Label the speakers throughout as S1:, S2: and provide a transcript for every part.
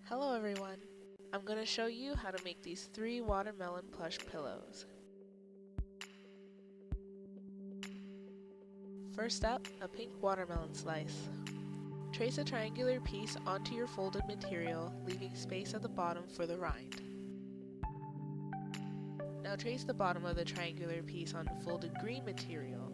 S1: Hello everyone! I'm going to show you how to make these 3 watermelon plush pillows. First up, a pink watermelon slice. Trace a triangular piece onto your folded material, leaving space at the bottom for the rind. Now trace the bottom of the triangular piece onto folded green material.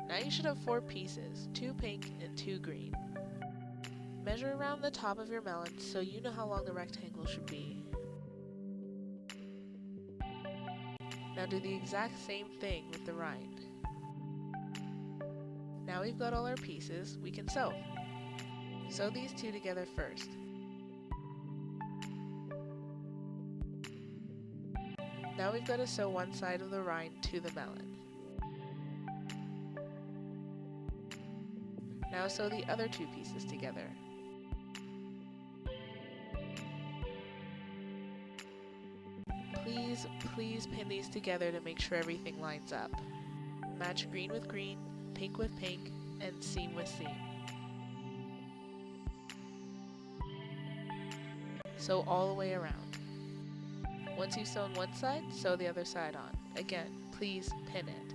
S1: Now you should have 4 pieces, 2 pink and 2 green. Measure around the top of your melon so you know how long the rectangle should be. Now do the exact same thing with the rind. Now we've got all our pieces, we can sew. Sew these 2 together first. Now we've got to sew one side of the rind to the melon. Now sew the other 2 pieces together. Please pin these together to make sure everything lines up. Match green with green, pink with pink, and seam with seam. Sew all the way around. Once you've sewn one side, sew the other side on. Again, please pin it.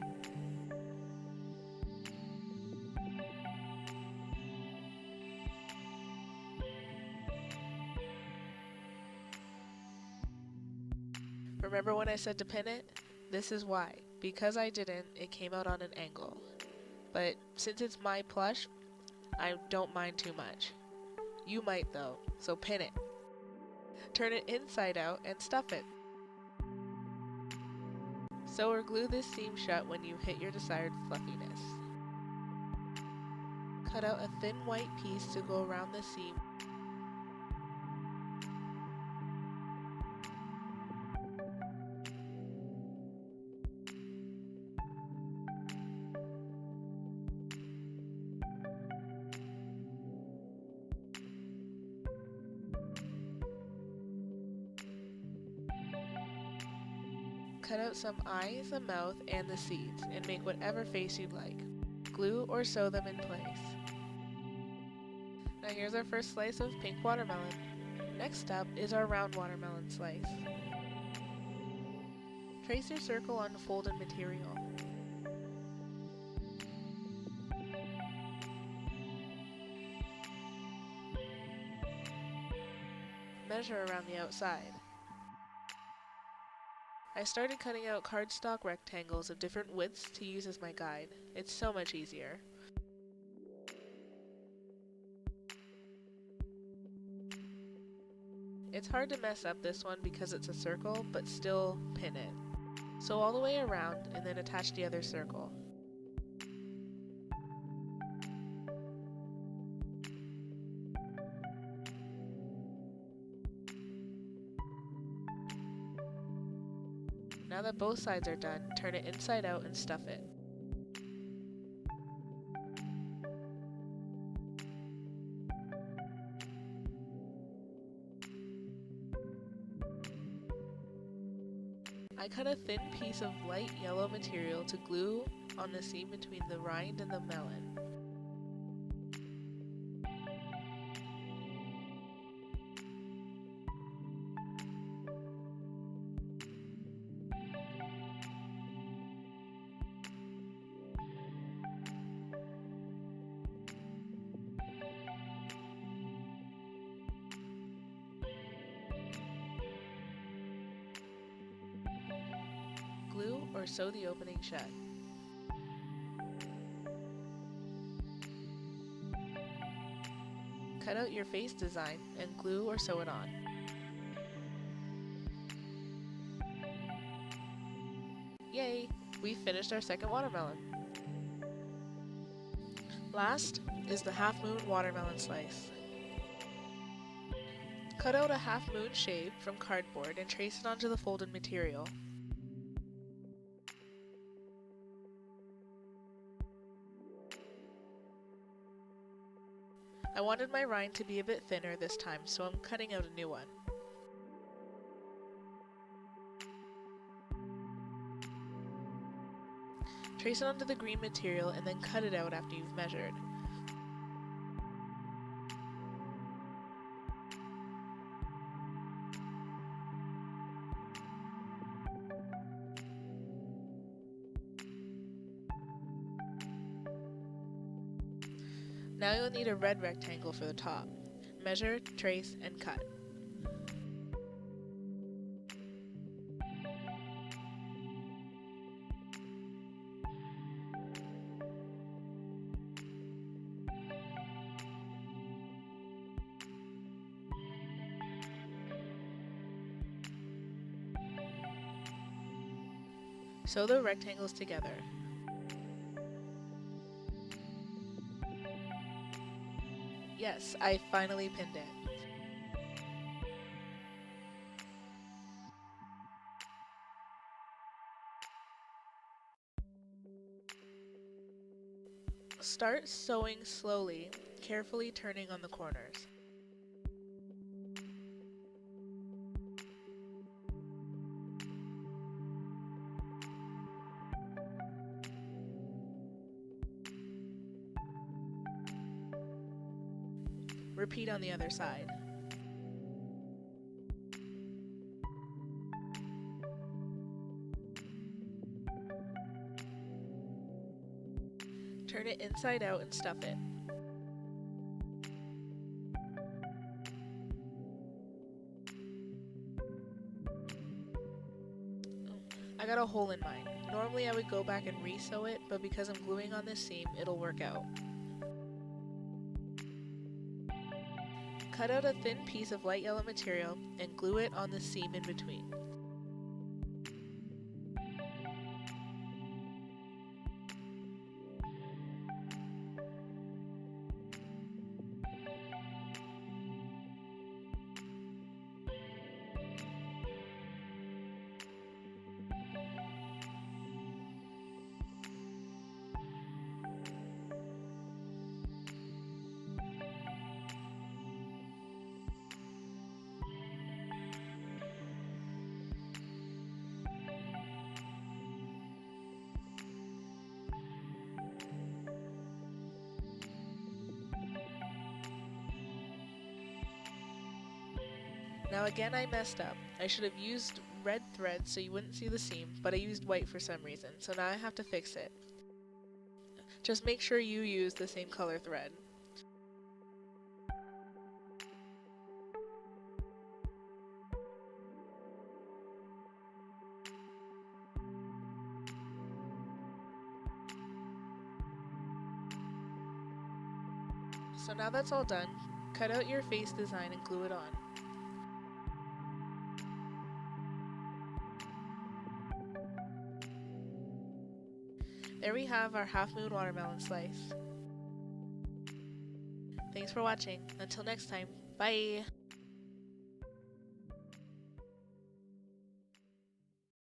S1: Remember when I said to pin it? This is why. Because I didn't, it came out on an angle. But since it's my plush, I don't mind too much. You might though, so pin it. Turn it inside out and stuff it. Sew or glue this seam shut when you hit your desired fluffiness. Cut out a thin white piece to go around the seam. Cut out some eyes, a mouth, and the seeds, and make whatever face you'd like. Glue or sew them in place. Now here's our first slice of pink watermelon. Next up is our round watermelon slice. Trace your circle on folded material. Measure around the outside. I started cutting out cardstock rectangles of different widths to use as my guide. It's so much easier. It's hard to mess up this one because it's a circle, but still pin it. Sew all the way around and then attach the other circle. Now that both sides are done, turn it inside out and stuff it. I cut a thin piece of light yellow material to glue on the seam between the rind and the melon. Glue or sew the opening shut. Cut out your face design and glue or sew it on. Yay! We finished our second watermelon. Last is the half moon watermelon slice. Cut out a half moon shape from cardboard and trace it onto the folded material. I wanted my rind to be a bit thinner this time, so I'm cutting out a new one. Trace it onto the green material and then cut it out after you've measured. Now you'll need a red rectangle for the top. Measure, trace, and cut. Sew the rectangles together. Yes, I finally pinned it. Start sewing slowly, carefully turning on the corners. Repeat on the other side. Turn it inside out and stuff it. I got a hole in mine. Normally I would go back and re-sew it, but because I'm gluing on this seam, it'll work out. Cut out a thin piece of light yellow material and glue it on the seam in between. Now again I messed up. I should have used red thread so you wouldn't see the seam, but I used white for some reason, so now I have to fix it. Just make sure you use the same color thread. So now that's all done, cut out your face design and glue it on. There we have our half moon watermelon slice. Thanks for watching. Until next time, bye!